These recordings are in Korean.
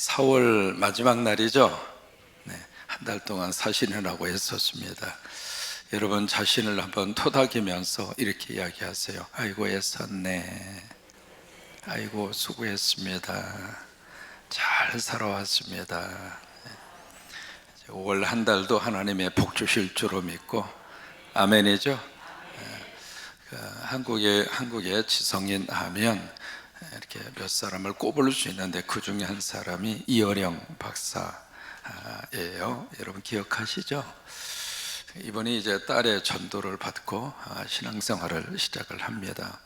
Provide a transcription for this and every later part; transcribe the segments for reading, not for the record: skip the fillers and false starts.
4월 마지막 날이죠. 한 달 동안 사신이라고 했었습니다. 여러분 자신을 한번 토닥이면서 이렇게 이야기하세요. 아이고 애썼네. 아이고 수고했습니다. 잘 살아왔습니다. 5월 한 달도 하나님의 복 주실 줄로 믿고 아멘이죠. 한국의 지성인 하면 이렇게 몇 사람을 꼽을 수 있는데 그 중에 한 사람이 이어령 박사예요. 여러분 기억하시죠? 이번에 이제 딸의 전도를 받고 신앙생활을 시작을 합니다.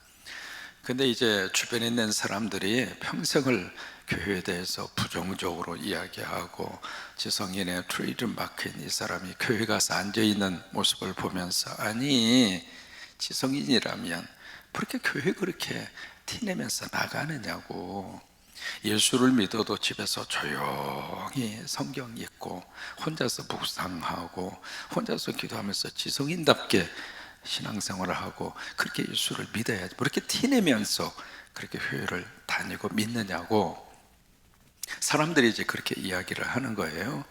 근데 이제 주변에 있는 사람들이 평생을 교회에 대해서 부정적으로 이야기하고 지성인의 트레이드 마크인 이 사람이 교회 가서 앉아있는 모습을 보면서 아니 지성인이라면 그렇게 교회 그렇게 티내면서 나가느냐고. 예수를 믿어도 집에서 조용히 성경 읽고 혼자서 묵상하고 혼자서 기도하면서 지성인답게 신앙생활을 하고 그렇게 예수를 믿어야지 그렇게 티내면서 그렇게 교회를 다니고 믿느냐고 사람들이 이제 그렇게 이야기를 하는 거예요.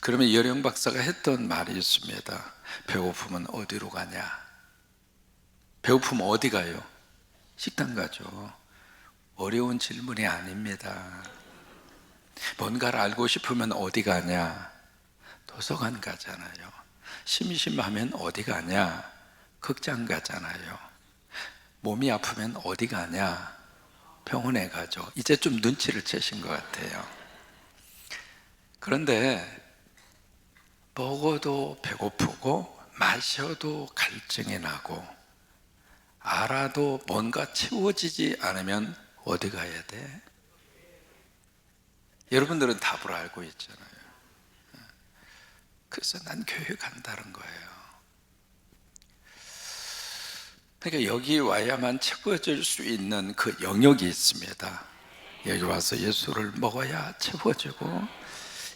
그러면 이어령 박사가 했던 말이 있습니다. 배고프면 어디로 가냐? 배고프면 어디 가요? 식당 가죠. 어려운 질문이 아닙니다. 뭔가를 알고 싶으면 어디 가냐? 도서관 가잖아요. 심심하면 어디 가냐? 극장 가잖아요. 몸이 아프면 어디 가냐? 병원에 가죠. 이제 좀 눈치를 채신 것 같아요. 그런데 먹어도 배고프고 마셔도 갈증이 나고 알아도 뭔가 채워지지 않으면 어디 가야 돼? 여러분들은 답을 알고 있잖아요. 그래서 난 교회 간다는 거예요. 그러니까 여기 와야만 채워질 수 있는 그 영역이 있습니다. 여기 와서 예수를 먹어야 채워지고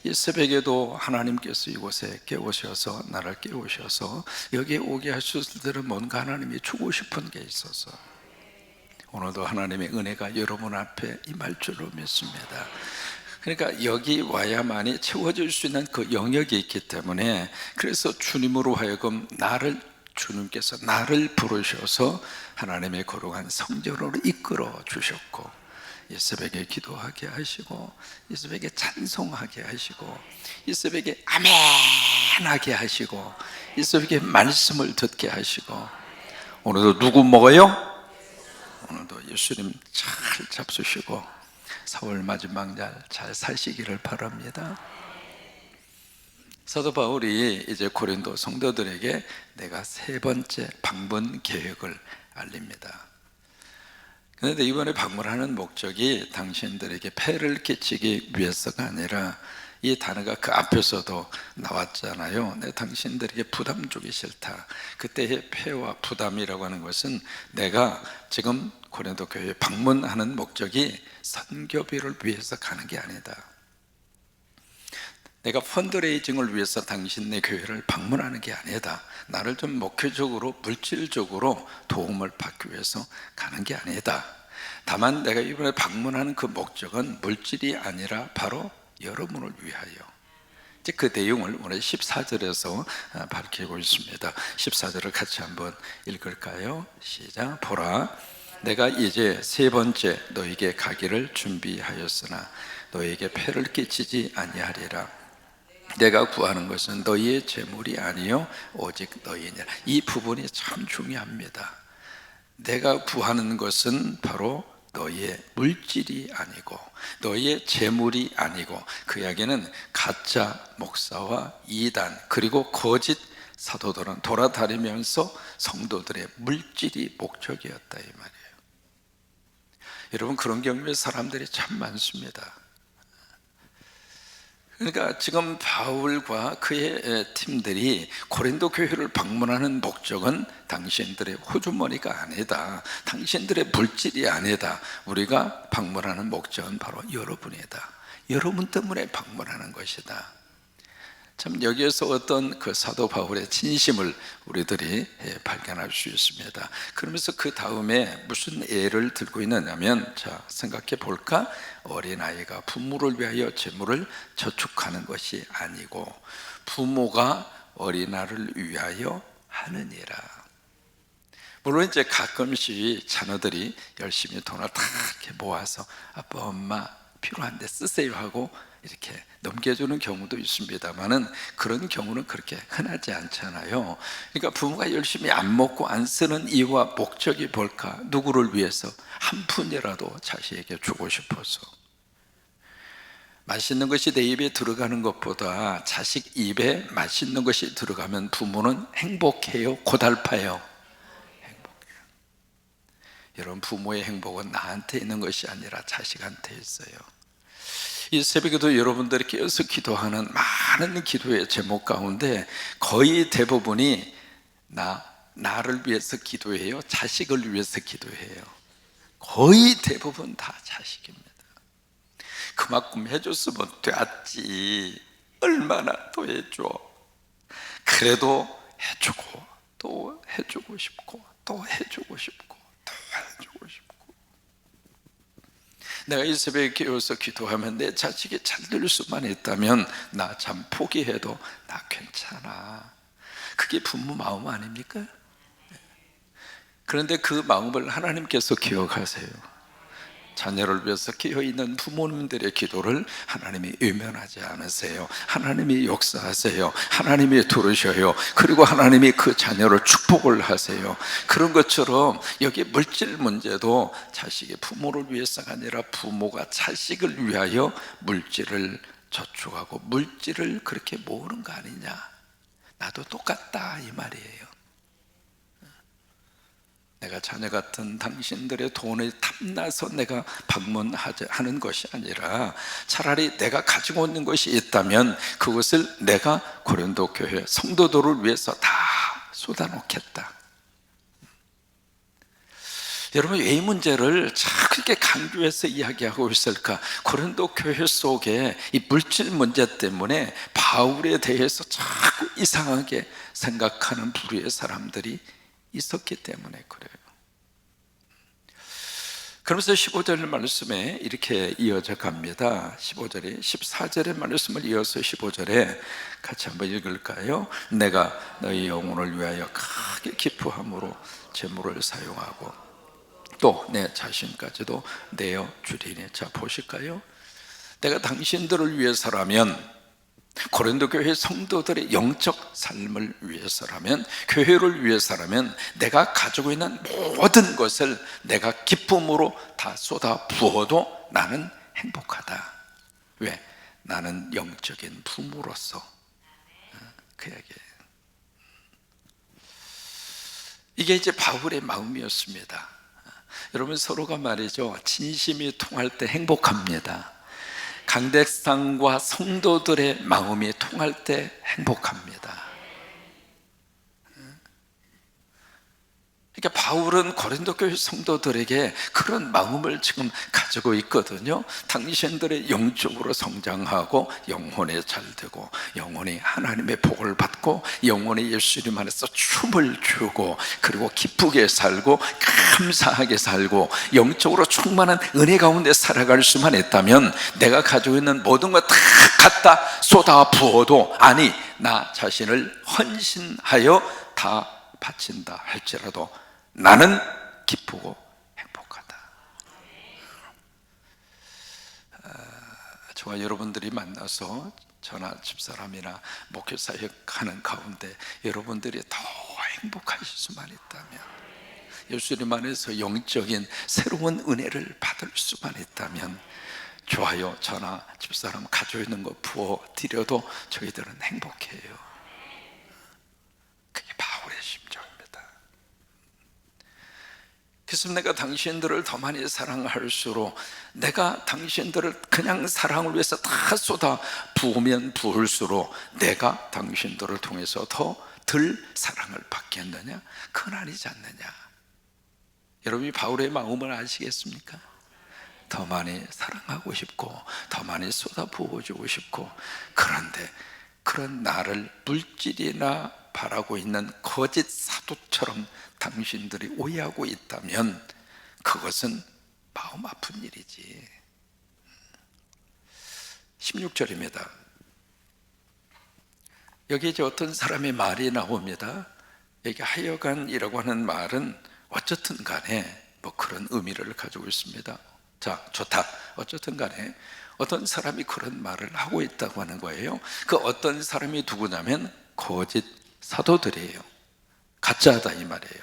이 새벽에도 하나님께서 이곳에 깨우셔서 나를 깨우셔서 여기에 오게 하셨을 때는 뭔가 하나님이 주고 싶은 게 있어서 오늘도 하나님의 은혜가 여러분 앞에 임할 줄로 믿습니다. 그러니까 여기 와야만이 채워질 수 있는 그 영역이 있기 때문에 그래서 주님으로 하여금 주님께서 나를 부르셔서 하나님의 거룩한 성전으로 이끌어 주셨고 이 새벽에 기도하게 하시고 이 새벽에 찬송하게 하시고 이 새벽에 아멘하게 하시고 이 새벽에 말씀을 듣게 하시고 오늘도 누구 먹어요? 오늘도 예수님 잘 잡수시고 4월 마지막 날 잘 사시기를 바랍니다. 사도 바울이 이제 고린도 성도들에게 내가 세 번째 방문 계획을 알립니다. 그런데 이번에 방문하는 목적이 당신들에게 폐를 끼치기 위해서가 아니라 이 단어가 그 앞에서도 나왔잖아요. 내 당신들에게 부담 주기 싫다. 그때의 폐와 부담이라고 하는 것은 내가 지금 고린도 교회에 방문하는 목적이 선교비를 위해서 가는 게 아니다. 내가 펀드레이징을 위해서 당신네 교회를 방문하는 게 아니다. 나를 좀 목회적으로 물질적으로 도움을 받기 위해서 가는 게 아니다. 다만 내가 이번에 방문하는 그 목적은 물질이 아니라 바로 여러분을 위하여. 이제 그 내용을 오늘 14절에서 밝히고 있습니다. 14절을 같이 한번 읽을까요? 시작. 보라, 내가 이제 세 번째 너에게 가기를 준비하였으나 너에게 폐를 끼치지 아니하리라. 내가 구하는 것은 너희의 재물이 아니요 오직 너희니라. 이 부분이 참 중요합니다. 내가 구하는 것은 바로 너희의 물질이 아니고 너희의 재물이 아니고 그 이야기는 가짜 목사와 이단 그리고 거짓 사도들은 돌아다니면서 성도들의 물질이 목적이었다 이 말이에요. 여러분 그런 경우에 사람들이 참 많습니다. 그러니까 지금 바울과 그의 팀들이 고린도 교회를 방문하는 목적은 당신들의 호주머니가 아니다. 당신들의 물질이 아니다. 우리가 방문하는 목적은 바로 여러분이다. 여러분 때문에 방문하는 것이다. 참 여기에서 어떤 그 사도 바울의 진심을 우리들이 발견할 수 있습니다. 그러면서 그 다음에 무슨 예를 들고 있느냐면, 자, 생각해 볼까? 어린아이가 부모를 위하여 재물을 저축하는 것이 아니고 부모가 어린아이를 위하여 하느니라. 물론 이제 가끔씩 자녀들이 열심히 돈을 다 이렇게 모아서 아빠 엄마 필요한데 쓰세요 하고 이렇게 넘겨주는 경우도 있습니다만은 그런 경우는 그렇게 흔하지 않잖아요. 그러니까 부모가 열심히 안 먹고 안 쓰는 이유와 목적이 뭘까? 누구를 위해서? 한 푼이라도 자식에게 주고 싶어서. 맛있는 것이 내 입에 들어가는 것보다 자식 입에 맛있는 것이 들어가면 부모는 행복해요? 고달파요? 행복해요. 여러분, 부모의 행복은 나한테 있는 것이 아니라 자식한테 있어요. 이 새벽에도 여러분들이 깨어서 기도하는 많은 기도의 제목 가운데 거의 대부분이 나를 위해서 기도해요? 자식을 위해서 기도해요? 거의 대부분 다 자식입니다. 그만큼 해줬으면 됐지, 얼마나 더 해줘. 그래도 해주고 또 해주고 싶고 또 해주고 싶고 또 해주고 싶고. 내가 이 새벽에 깨어서 기도하면 내 자식이 잘 될 수만 있다면 나 참 포기해도 나 괜찮아. 그게 부모 마음 아닙니까? 그런데 그 마음을 하나님께서 기억하세요. 자녀를 위해서 깨어있는 부모님들의 기도를 하나님이 외면하지 않으세요. 하나님이 역사하세요. 하나님이 들으셔요. 그리고 하나님이 그 자녀를 축복을 하세요. 그런 것처럼 여기 물질 문제도 자식이 부모를 위해서가 아니라 부모가 자식을 위하여 물질을 저축하고 물질을 그렇게 모으는 거 아니냐. 나도 똑같다 이 말이에요. 내가 자녀 같은 당신들의 돈을 탐나서 내가 방문하는 것이 아니라 차라리 내가 가지고 있는 것이 있다면 그것을 내가 고린도 교회 성도들을 위해서 다 쏟아놓겠다. 여러분, 왜 이 문제를 그렇게 강조해서 이야기하고 있을까? 고린도 교회 속에 이 물질 문제 때문에 바울에 대해서 자꾸 이상하게 생각하는 부류의 사람들이 있었기 때문에 그래요. 그러면서 15절 말씀에 이렇게 이어져 갑니다. 15절에 14절의 말씀을 이어서 15절에 같이 한번 읽을까요? 내가 너희 영혼을 위하여 크게 기뻐함으로 재물을 사용하고 또 내 자신까지도 내어 주리니. 자, 보실까요? 내가 당신들을 위해서라면, 고린도 교회 성도들의 영적 삶을 위해서라면, 교회를 위해서라면 내가 가지고 있는 모든 것을 내가 기쁨으로 다 쏟아 부어도 나는 행복하다. 왜? 나는 영적인 부모로서. 그 얘기예요. 이게 이제 바울의 마음이었습니다. 여러분, 서로가 말이죠, 진심이 통할 때 행복합니다. 강대상과 성도들의 마음이 통할 때 행복합니다. 그러니까 바울은 고린도 교회 성도들에게 그런 마음을 지금 가지고 있거든요. 당신들의 영적으로 성장하고 영혼에 잘되고 영혼이 하나님의 복을 받고 영혼이 예수님 안에서 춤을 추고 그리고 기쁘게 살고 감사하게 살고 영적으로 충만한 은혜 가운데 살아갈 수만 있다면 내가 가지고 있는 모든 것 다 갖다 쏟아 부어도, 아니 나 자신을 헌신하여 다 바친다 할지라도 나는 기쁘고 행복하다. 저와 여러분들이 만나서 저나 집사람이나 목회 사역하는 가운데 여러분들이 더 행복하실 수만 있다면, 예수님 안에서 영적인 새로운 은혜를 받을 수만 있다면 좋아요. 저나 집사람 가지고 있는 거 부어 드려도 저희들은 행복해요. 그게 바울의 심정입니다. 그래서 내가 당신들을 더 많이 사랑할수록, 내가 당신들을 그냥 사랑을 위해서 다 쏟아 부으면 부을수록 내가 당신들을 통해서 더 덜 사랑을 받겠느냐? 그건 아니지 않느냐? 여러분이 바울의 마음을 아시겠습니까? 더 많이 사랑하고 싶고 더 많이 쏟아 부어주고 싶고, 그런데 그런 나를 물질이나 바라고 있는 거짓 사도처럼 당신들이 오해하고 있다면 그것은 마음 아픈 일이지. 16절입니다. 여기 이제 어떤 사람의 말이 나옵니다. 여기 하여간이라고 하는 말은 어쨌든 간에 뭐 그런 의미를 가지고 있습니다. 자, 좋다. 어쨌든 간에 어떤 사람이 그런 말을 하고 있다고 하는 거예요. 그 어떤 사람이 누구냐면 거짓 사도들이에요. 가짜다 이 말이에요.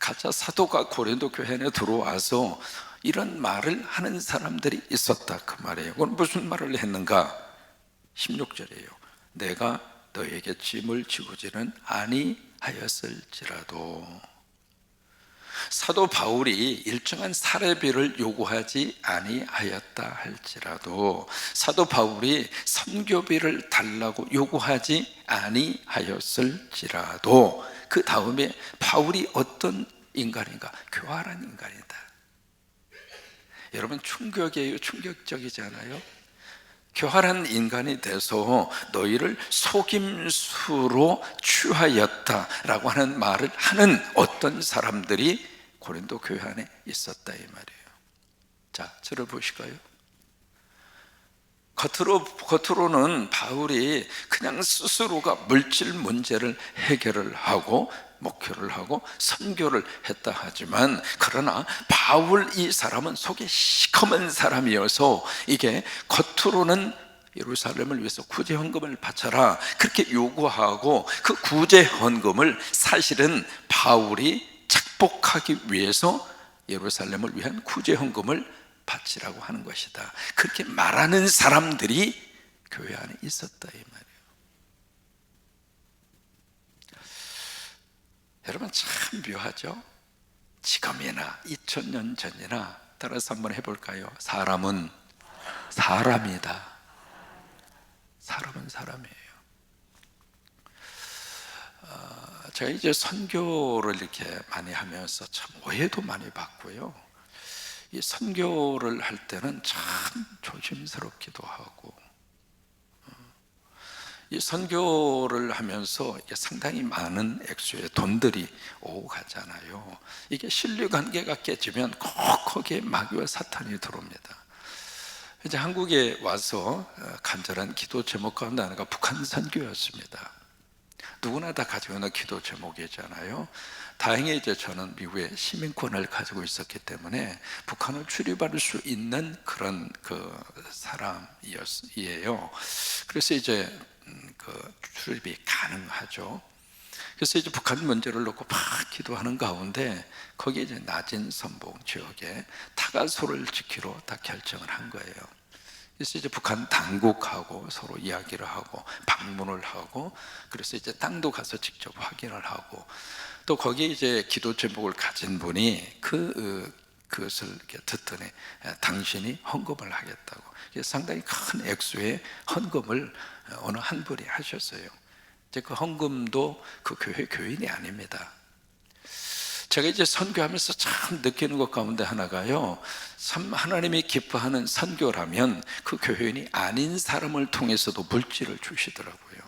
가짜 사도가 고린도 교회 안에 들어와서 이런 말을 하는 사람들이 있었다 그 말이에요. 그건 무슨 말을 했는가? 16절이에요. 내가 너에게 짐을 지우지는 아니하였을지라도. 사도 바울이 일정한 사례비를 요구하지 아니하였다 할지라도, 사도 바울이 선교비를 달라고 요구하지 아니하였을지라도, 그 다음에 바울이 어떤 인간인가? 교활한 인간이다. 여러분 충격이에요. 충격적이지 않아요? 교활한 인간이 돼서 너희를 속임수로 취하였다라고 하는 말을 하는 어떤 사람들이 고린도 교회 안에 있었다 이 말이에요. 자, 들어보실까요? 겉으로는 바울이 그냥 스스로가 물질 문제를 해결을 하고 목표를 하고 선교를 했다 하지만, 그러나 바울 이 사람은 속에 시커먼 사람이어서 이게 겉으로는 예루살렘을 위해서 구제 헌금을 바쳐라 그렇게 요구하고, 그 구제 헌금을 사실은 바울이 착복하기 위해서 예루살렘을 위한 구제 헌금을 바치라고 하는 것이다, 그렇게 말하는 사람들이 교회 안에 있었다 이 말이에요. 여러분 참 묘하죠? 지금이나 2000년 전이나 따라서 한번 해볼까요? 사람은 사람이다. 사람은 사람이에요. 제가 이제 선교를 이렇게 많이 하면서 참 오해도 많이 받고요. 이 선교를 할 때는 참 조심스럽기도 하고, 이 선교를 하면서 상당히 많은 액수의 돈들이 오고 가잖아요. 이게 신뢰관계가 깨지면 꼭 거기에 마귀와 사탄이 들어옵니다. 이제 한국에 와서 간절한 기도 제목 가운데 하나가 북한 선교였습니다. 누구나 다 가지고 있는 기도 제목이잖아요. 다행히 이제 저는 미국의 시민권을 가지고 있었기 때문에 북한을 출입할 수 있는 그런 그 사람이에요. 그래서 이제 그 출입이 가능하죠. 그래서 이제 북한 문제를 놓고 막 기도하는 가운데 거기에 이제 낮은 선봉 지역에 타가소를 짓기로 다 결정을 한 거예요. 그래서 이제 북한 당국하고 서로 이야기를 하고 방문을 하고, 그래서 이제 땅도 가서 직접 확인을 하고, 또 거기에 이제 기도 제목을 가진 분이 그것을 이렇게 듣더니 당신이 헌금을 하겠다고, 상당히 큰 액수의 헌금을 어느 한 분이 하셨어요. 이제 그 헌금도 그 교회 교인이 아닙니다. 제가 이제 선교하면서 참 느끼는 것 가운데 하나가요, 참 하나님이 기뻐하는 선교라면 그 교회인이 아닌 사람을 통해서도 물질을 주시더라고요.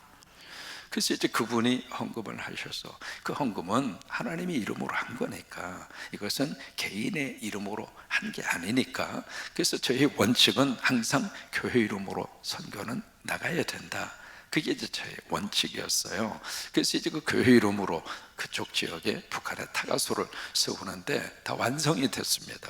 그래서 이제 그분이 헌금을 하셔서, 그 헌금은 하나님의 이름으로 한 거니까, 이것은 개인의 이름으로 한 게 아니니까, 그래서 저희 원칙은 항상 교회 이름으로 선교는 나가야 된다, 그게 이제 저의 원칙이었어요. 그래서 이제 그 교회 이름으로 그쪽 지역에 북한의 타가소를 세우는데 다 완성이 됐습니다.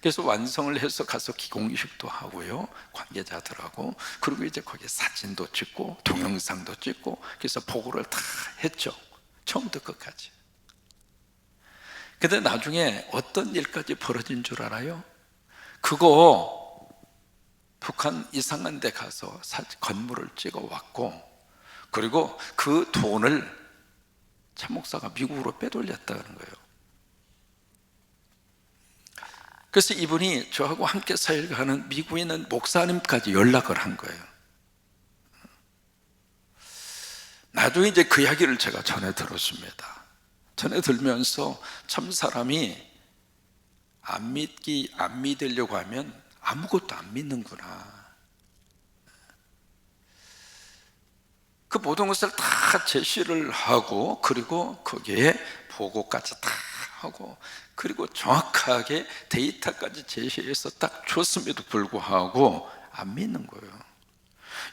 그래서 완성을 해서 가서 기공식도 하고요, 관계자들하고. 그리고 이제 거기에 사진도 찍고 동영상도 찍고, 그래서 보고를 다 했죠, 처음부터 끝까지. 근데 나중에 어떤 일까지 벌어진 줄 알아요? 그거 북한 이상한 데 가서 건물을 찍어 왔고, 그리고 그 돈을 참목사가 미국으로 빼돌렸다는 거예요. 그래서 이분이 저하고 함께 사역을 하는 미국에 있는 목사님까지 연락을 한 거예요. 나중에 이제 그 이야기를 제가 전해 들었습니다. 전해 들면서 참 사람이 안 믿으려고 하면 아무것도 안 믿는구나. 그 모든 것을 다 제시를 하고, 그리고 거기에 보고까지 다 하고, 그리고 정확하게 데이터까지 제시해서 딱 줬음에도 불구하고 안 믿는 거예요.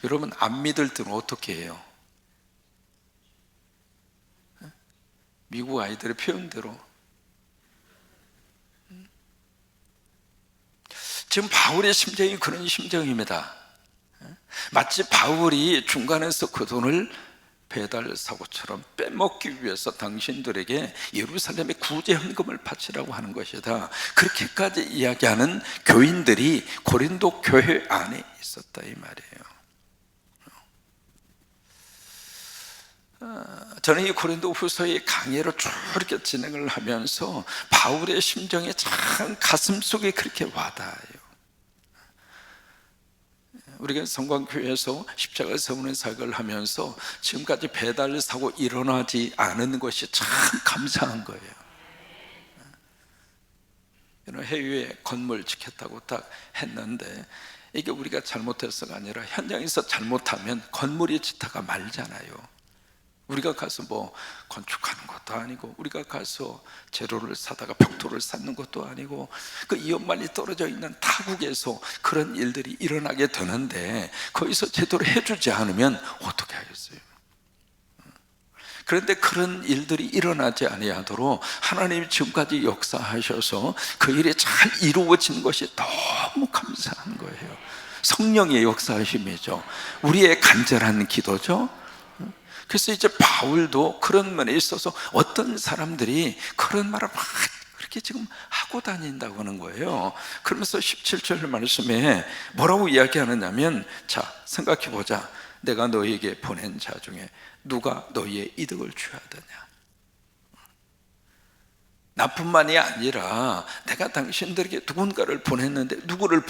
여러분, 안 믿을 때는 어떻게 해요? 미국 아이들의 표현대로 지금 바울의 심정이 그런 심정입니다. 마치 바울이 중간에서 그 돈을 배달 사고처럼 빼먹기 위해서 당신들에게 예루살렘에 구제 헌금을 바치라고 하는 것이다, 그렇게까지 이야기하는 교인들이 고린도 교회 안에 있었다 이 말이에요. 저는 이 고린도 후서의 강의를 쭉 이렇게 진행을 하면서 바울의 심정이 참 가슴속에 그렇게 와닿아요. 우리가 성광교회에서 십자가 세우는 사역을 하면서 지금까지 배달 사고 일어나지 않은 것이 참 감사한 거예요. 해외에 건물 짓겠다고 딱 했는데 이게 우리가 잘못해서가 아니라 현장에서 잘못하면 건물이 짓다가 말잖아요. 우리가 가서 뭐 건축하는 것도 아니고, 우리가 가서 재료를 사다가 벽돌을 쌓는 것도 아니고, 그 이웃말리 떨어져 있는 타국에서 그런 일들이 일어나게 되는데 거기서 제대로 해주지 않으면 어떻게 하겠어요? 그런데 그런 일들이 일어나지 아니하도록 하나님이 지금까지 역사하셔서 그 일이 잘 이루어진 것이 너무 감사한 거예요. 성령의 역사하심이죠. 우리의 간절한 기도죠. 그래서 이제 바울도 그런 면에 있어서 어떤 사람들이 그런 말을 막 그렇게 지금 하고 다닌다고 하는 거예요. 그러면서 17절 말씀에 뭐라고 이야기하느냐면, 자, 생각해 보자. 내가 너희에게 보낸 자 중에 누가 너희의 이득을 취하더냐? 나뿐만이 아니라 내가 당신들에게 누군가를 보냈는데, 누구를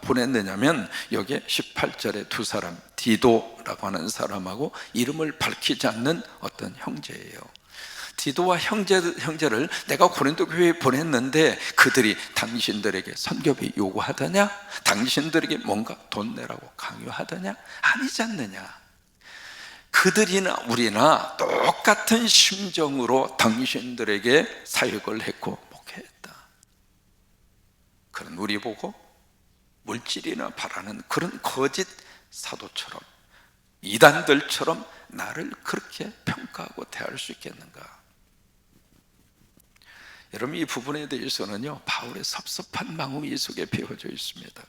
보냈느냐면 여기에 18절에 두 사람, 디도라고 하는 사람하고 이름을 밝히지 않는 어떤 형제예요. 디도와 형제를 내가 고린도 교회에 보냈는데 그들이 당신들에게 선교비 요구하더냐? 당신들에게 뭔가 돈 내라고 강요하더냐? 아니지 않느냐? 그들이나 우리나 똑같은 심정으로 당신들에게 사역을 했고 목회했다. 그런 우리 보고 물질이나 바라는 그런 거짓 사도처럼, 이단들처럼 나를 그렇게 평가하고 대할 수 있겠는가? 여러분, 이 부분에 대해서는요, 바울의 섭섭한 마음이 이 속에 배어져 있습니다.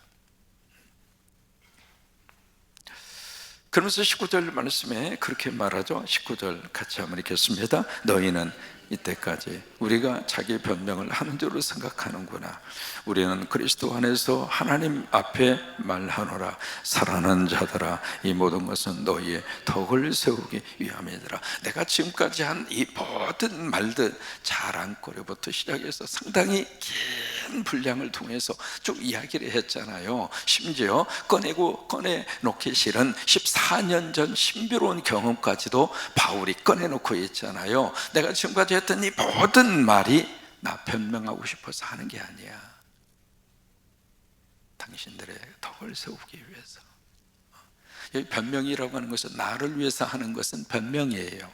그러면서 19절 말씀에 그렇게 말하죠. 19절 같이 한번 읽겠습니다. 너희는 이때까지 우리가 자기 변명을 하는 줄로 생각하는구나. 우리는 그리스도 안에서 하나님 앞에 말하노라. 사랑하는 자들아, 이 모든 것은 너희의 덕을 세우기 위함이더라. 내가 지금까지 한 이 모든 말들, 자랑거리부터 시작해서 상당히 긴 분량을 통해서 쭉 이야기를 했잖아요. 심지어 꺼내놓기 싫은 14년 전 신비로운 경험까지도 바울이 꺼내놓고 있잖아요. 내가 지금까지 했던 이 모든 말이 나 변명하고 싶어서 하는 게 아니야. 당신들의 덕을 세우기 위해서. 여기 변명이라고 하는 것은, 나를 위해서 하는 것은 변명이에요.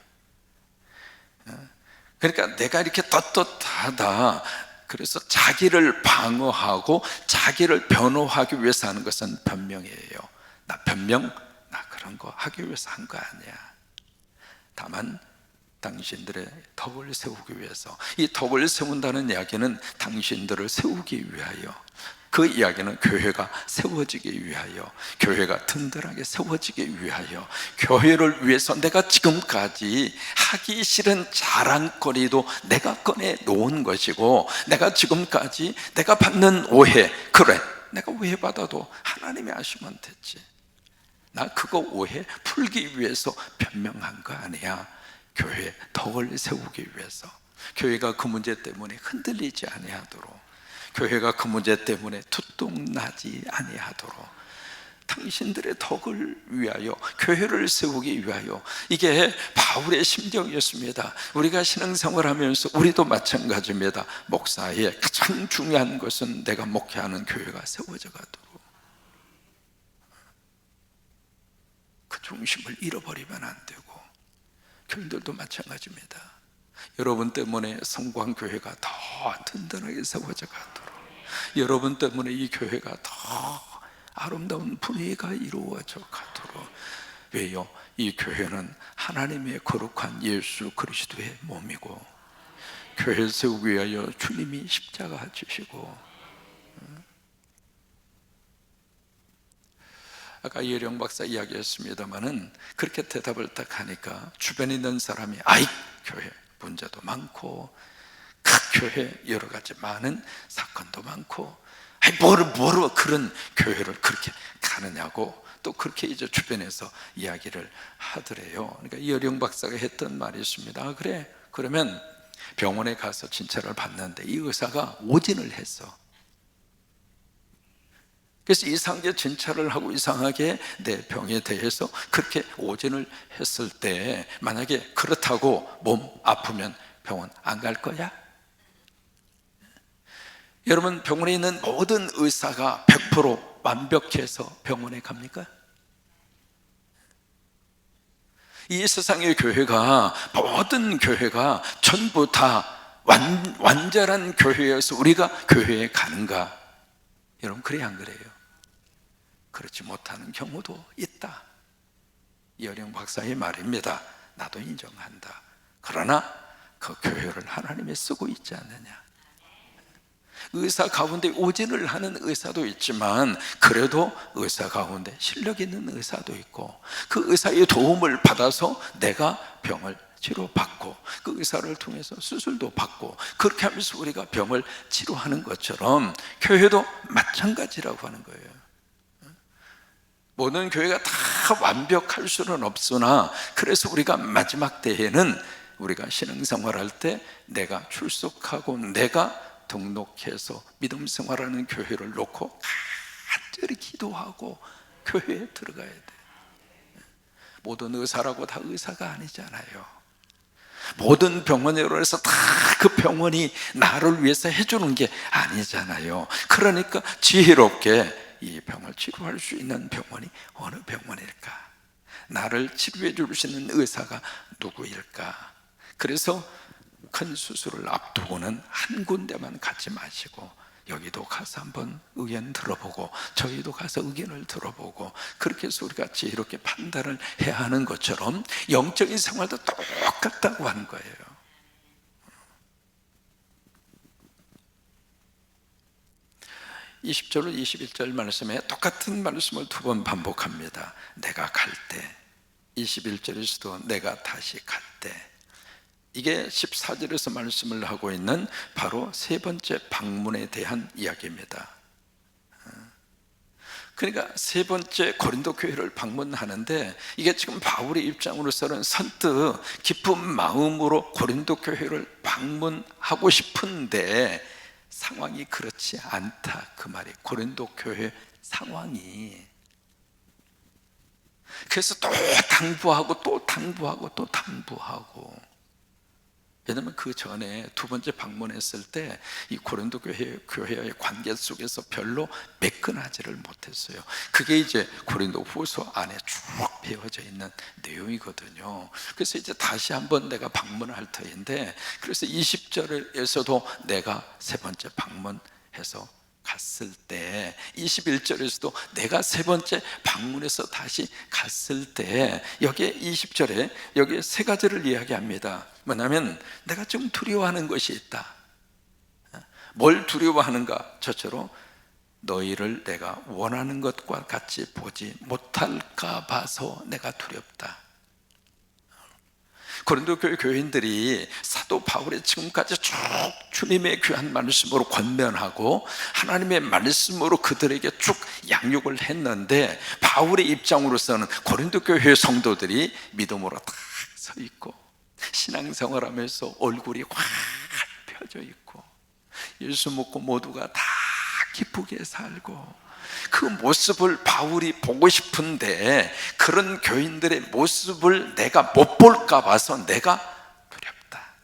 그러니까 내가 이렇게 떳떳하다, 그래서 자기를 방어하고 자기를 변호하기 위해서 하는 것은 변명이에요. 나 그런 거 하기 위해서 한 거 아니야. 다만 당신들의 덕을 세우기 위해서. 이 덕을 세운다는 이야기는 당신들을 세우기 위하여, 그 이야기는 교회가 세워지기 위하여, 교회가 든든하게 세워지기 위하여, 교회를 위해서 내가 지금까지 하기 싫은 자랑거리도 내가 꺼내 놓은 것이고, 내가 지금까지 내가 받는 오해, 그래 내가 오해받아도 하나님이 아시면 됐지, 나 그거 오해 풀기 위해서 변명한 거 아니야. 교회 덕을 세우기 위해서, 교회가 그 문제 때문에 흔들리지 아니하도록, 교회가 그 문제 때문에 두통나지 아니하도록, 당신들의 덕을 위하여, 교회를 세우기 위하여. 이게 바울의 심정이었습니다. 우리가 신앙생활 하면서 우리도 마찬가지입니다. 목사의 가장 중요한 것은 내가 목회하는 교회가 세워져 가도록. 중심을 잃어버리면 안 되고, 교인들도 마찬가지입니다. 여러분 때문에 성광교회가 더 든든하게 세워져 가도록, 여러분 때문에 이 교회가 더 아름다운 분위기가 이루어져 가도록. 왜요? 이 교회는 하나님의 거룩한 예수 그리스도의 몸이고, 교회 세우기 위하여 주님이 십자가 지시고. 아까 이혜령 박사 이야기했습니다마는, 그렇게 대답을 딱 하니까 주변에 있는 사람이 아이, 교회 문제도 많고 각 교회 여러 가지 많은 사건도 많고, 아이 뭐로 그런 교회를 그렇게 가느냐고 또 그렇게 이제 주변에서 이야기를 하더래요. 그러니까 이혜령 박사가 했던 말이 있습니다. 아, 그래, 그러면 병원에 가서 진찰을 받는데 이 의사가 오진을 했어. 그래서 이상하게 진찰을 하고 이상하게 내 병에 대해서 그렇게 오진을 했을 때, 만약에 그렇다고 몸 아프면 병원 안 갈 거야? 여러분, 병원에 있는 모든 의사가 100% 완벽해서 병원에 갑니까? 이 세상의 교회가, 모든 교회가 전부 다 완전한 교회여서 우리가 교회에 가는가? 여러분, 그래야 안 그래요? 그렇지 못하는 경우도 있다. 이혜령 박사의 말입니다. 나도 인정한다. 그러나 그 교회를 하나님이 쓰고 있지 않느냐. 의사 가운데 오진을 하는 의사도 있지만, 그래도 의사 가운데 실력 있는 의사도 있고, 그 의사의 도움을 받아서 내가 병을 치료받고, 그 의사를 통해서 수술도 받고, 그렇게 하면서 우리가 병을 치료하는 것처럼 교회도 마찬가지라고 하는 거예요. 모든 교회가 다 완벽할 수는 없으나, 그래서 우리가 마지막 때에는 우리가 신앙생활할 때 내가 출석하고 내가 등록해서 믿음 생활하는 교회를 놓고 간절히 기도하고 교회에 들어가야 돼. 모든 의사라고 다 의사가 아니잖아요. 모든 병원으로 해서 다 그 병원이 나를 위해서 해주는 게 아니잖아요. 그러니까 지혜롭게 이 병을 치료할 수 있는 병원이 어느 병원일까? 나를 치료해 줄 수 있는 의사가 누구일까? 그래서 큰 수술을 앞두고는 한 군데만 가지 마시고, 여기도 가서 한번 의견 들어보고 저기도 가서 의견을 들어보고, 그렇게 해서 우리가 지혜롭게 판단을 해야 하는 것처럼 영적인 생활도 똑같다고 하는 거예요. 20절 21절 말씀에 똑같은 말씀을 두 번 반복합니다. 내가 갈 때, 21절에서도 내가 다시 갈 때. 이게 14절에서 말씀을 하고 있는 바로 세 번째 방문에 대한 이야기입니다. 그러니까 세 번째 고린도 교회를 방문하는데, 이게 지금 바울의 입장으로서는 선뜻 기쁜 마음으로 고린도 교회를 방문하고 싶은데 상황이 그렇지 않다, 그 말이. 고린도 교회 상황이. 그래서 또 당부하고 또 당부하고 또 당부하고. 왜냐하면 그 전에 두 번째 방문했을 때 이 고린도 교회의 관계 속에서 별로 매끈하지를 못했어요. 그게 이제 고린도 후서 안에 쭉 배워져 있는 내용이거든요. 그래서 이제 다시 한번 내가 방문할 터인데, 그래서 20절에서도 내가 세 번째 방문해서 갔을 때, 21절에서도 내가 세 번째 방문해서 다시 갔을 때, 여기에 20절에 여기 세 가지를 이야기합니다. 뭐냐면, 내가 좀 두려워하는 것이 있다. 뭘 두려워하는가? 저처럼 너희를 내가 원하는 것과 같이 보지 못할까 봐서 내가 두렵다. 고린도 교회 교인들이 사도 바울의 지금까지 쭉 주님의 귀한 말씀으로 권면하고 하나님의 말씀으로 그들에게 쭉 양육을 했는데, 바울의 입장으로서는 고린도 교회 성도들이 믿음으로 딱 서 있고 신앙생활하면서 얼굴이 확 펴져 있고 예수 믿고 모두가 다 기쁘게 살고, 그 모습을 바울이 보고 싶은데 그런 교인들의 모습을 내가 못 볼까 봐서 내가 두렵다.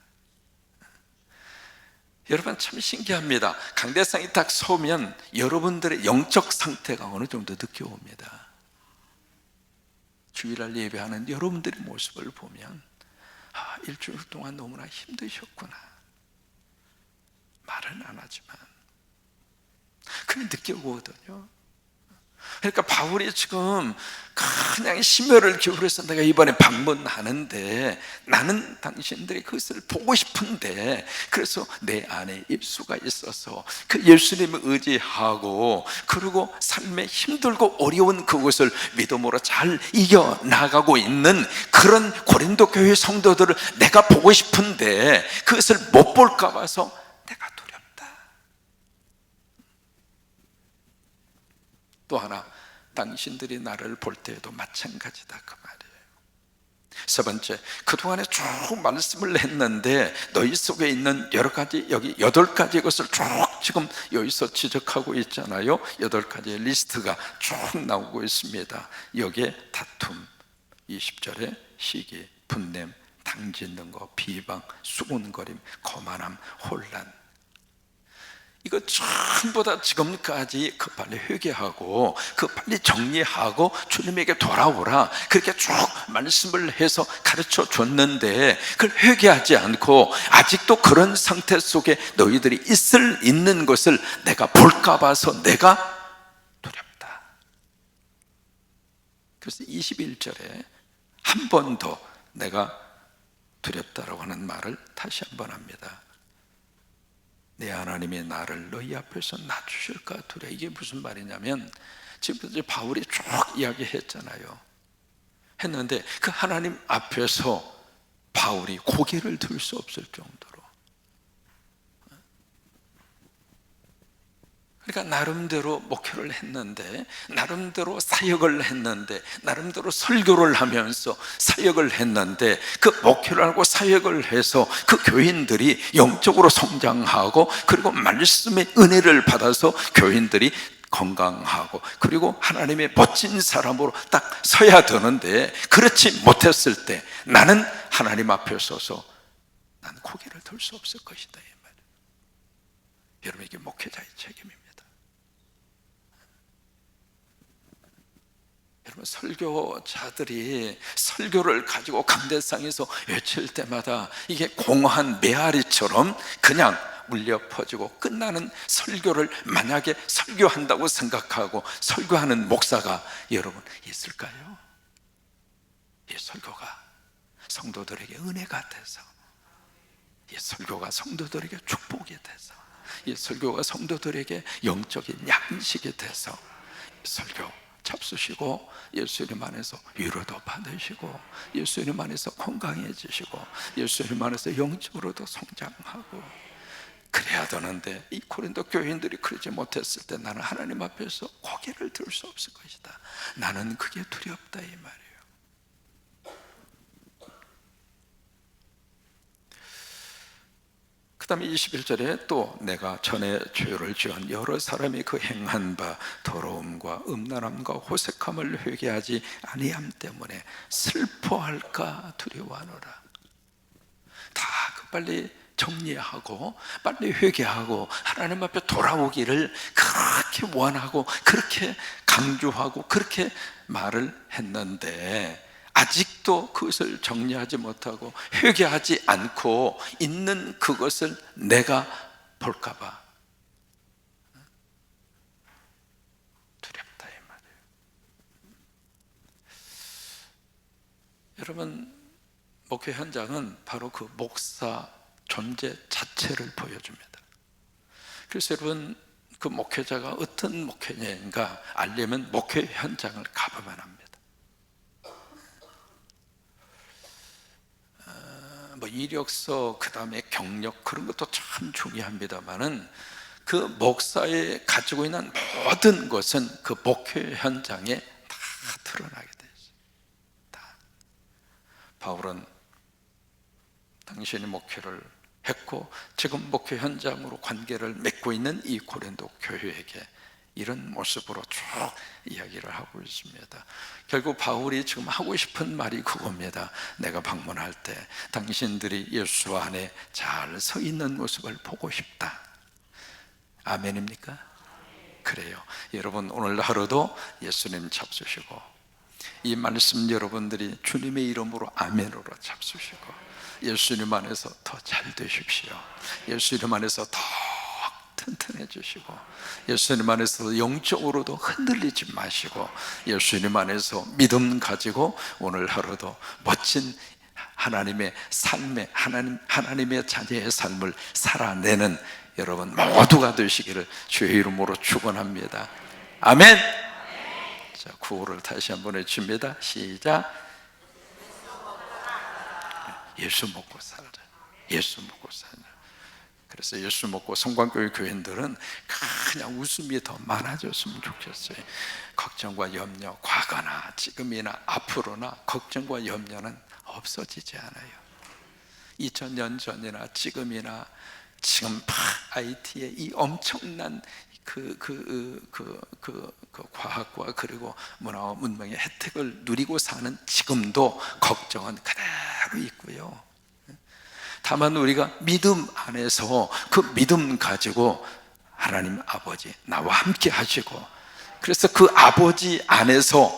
여러분, 참 신기합니다. 강대상이 딱 서면 여러분들의 영적 상태가 어느 정도 느껴옵니다. 주일날 예배하는 여러분들의 모습을 보면 일주일 동안 너무나 힘드셨구나. 말은 안 하지만 그냥 느껴오거든요. 그러니까 바울이 지금 그냥 심혈을 기울여서 내가 이번에 방문하는데 나는 당신들이 그것을 보고 싶은데, 그래서 내 안에 예수가 있어서 그 예수님을 의지하고 그리고 삶에 힘들고 어려운 그것을 믿음으로 잘 이겨나가고 있는 그런 고린도 교회 성도들을 내가 보고 싶은데 그것을 못 볼까 봐서 내가 두렵다. 또 하나, 당신들이 나를 볼 때에도 마찬가지다 그 말이에요. 세 번째, 그동안에 쭉 말씀을 했는데 너희 속에 있는 여러 가지, 여기 8가지 것을 쭉 지금 여기서 지적하고 있잖아요. 8가지의 리스트가 쭉 나오고 있습니다. 여기에 다툼, 20절에 시기, 분냄, 당짓는 거, 비방, 수군거림, 거만함, 혼란. 이거 전부 다 지금까지 그 빨리 회개하고 그 빨리 정리하고 주님에게 돌아오라 그렇게 쭉 말씀을 해서 가르쳐 줬는데 그걸 회개하지 않고 아직도 그런 상태 속에 너희들이 있는 것을 내가 볼까 봐서 내가 두렵다. 그래서 21절에 한 번 더 내가 두렵다라고 하는 말을 다시 한번 합니다. 내 하나님이 나를 너희 앞에서 낮추실까 두려워. 이게 무슨 말이냐면 지금 이제 바울이 쭉 이야기했잖아요. 했는데 그 하나님 앞에서 바울이 고개를 들 수 없을 정도로, 그러니까 나름대로 목회를 했는데, 나름대로 사역을 했는데, 나름대로 설교를 하면서 사역을 했는데, 그 목회를 하고 사역을 해서 그 교인들이 영적으로 성장하고 그리고 말씀의 은혜를 받아서 교인들이 건강하고 그리고 하나님의 멋진 사람으로 딱 서야 되는데 그렇지 못했을 때 나는 하나님 앞에 서서 난 고개를 들 수 없을 것이다 이 말이에요. 여러분, 이게 목회자의 책임입니다. 여러분, 설교자들이 설교를 가지고 강대상에서 외칠 때마다 이게 공허한 메아리처럼 그냥 울려 퍼지고 끝나는 설교를 만약에 설교한다고 생각하고 설교하는 목사가 여러분 있을까요? 이 설교가 성도들에게 은혜가 돼서, 이 설교가 성도들에게 축복이 돼서, 이 설교가 성도들에게 영적인 양식이 돼서 설교 잡수시고 예수님 안에서 위로도 받으시고 예수님 안에서 건강해지시고 예수님 안에서 영적으로도 성장하고 그래야 되는데, 이 고린도 교인들이 그러지 못했을 때 나는 하나님 앞에서 고개를 들 수 없을 것이다. 나는 그게 두렵다 이 말이에요. 그 다음에 21절에 또 내가 전에 죄를 지은 여러 사람이 그 행한 바 더러움과 음란함과 호색함을 회개하지 아니함 때문에 슬퍼할까 두려워하노라. 다 빨리 정리하고 빨리 회개하고 하나님 앞에 돌아오기를 그렇게 원하고 그렇게 강조하고 그렇게 말을 했는데 아직도 그것을 정리하지 못하고 회개하지 않고 있는 그것을 내가 볼까 봐 두렵다 이 말이에요. 여러분, 목회 현장은 바로 그 목사 존재 자체를 보여줍니다. 그래서 여러분, 그 목회자가 어떤 목회자인가 알려면 목회 현장을 가봐만 합니다. 뭐 이력서, 그 다음에 경력, 그런 것도 참 중요합니다만은 그 목사의 가지고 있는 모든 것은 그 목회 현장에 다 드러나게 돼 있어요. 다. 바울은 당신이 목회를 했고 지금 목회 현장으로 관계를 맺고 있는 이 고린도 교회에게 이런 모습으로 쭉 이야기를 하고 있습니다. 결국 바울이 지금 하고 싶은 말이 그겁니다. 내가 방문할 때 당신들이 예수 안에 잘 서 있는 모습을 보고 싶다. 아멘입니까? 그래요. 여러분, 오늘 하루도 예수님 잡수시고 이 말씀 여러분들이 주님의 이름으로 아멘으로 잡수시고 예수님 안에서 더 잘 되십시오. 예수님 안에서 더 튼튼해지시고 예수님 안에서 영적으로도 흔들리지 마시고 예수님 안에서 믿음 가지고 오늘 하루도 멋진 하나님의 삶의 하나님의 자녀의 삶을 살아내는 여러분 모두가 되시기를 주의 이름으로 축원합니다. 아멘. 자, 구호를 다시 한번 해줍니다. 시작. 예수 먹고 살자. 예수 먹고 살자. 그래서 예수 먹고 성광교회 교인들은 그냥 웃음이 더 많아졌으면 좋겠어요. 걱정과 염려, 과거나 지금이나 앞으로나 걱정과 염려는 없어지지 않아요. 2000년 전이나 지금이나 지금 IT의 이 엄청난 과학과 그리고 문화와 문명의 혜택을 누리고 사는 지금도 걱정은 그대로 있고요. 다만 우리가 믿음 안에서 그 믿음 가지고 하나님 아버지 나와 함께 하시고 그래서 그 아버지 안에서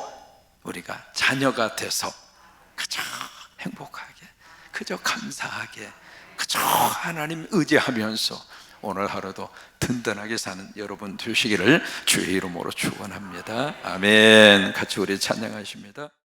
우리가 자녀가 돼서 그저 행복하게 그저 감사하게 그저 하나님 의지하면서 오늘 하루도 든든하게 사는 여러분 되시기를 주의 이름으로 축원합니다. 아멘. 같이 우리 찬양하십니다.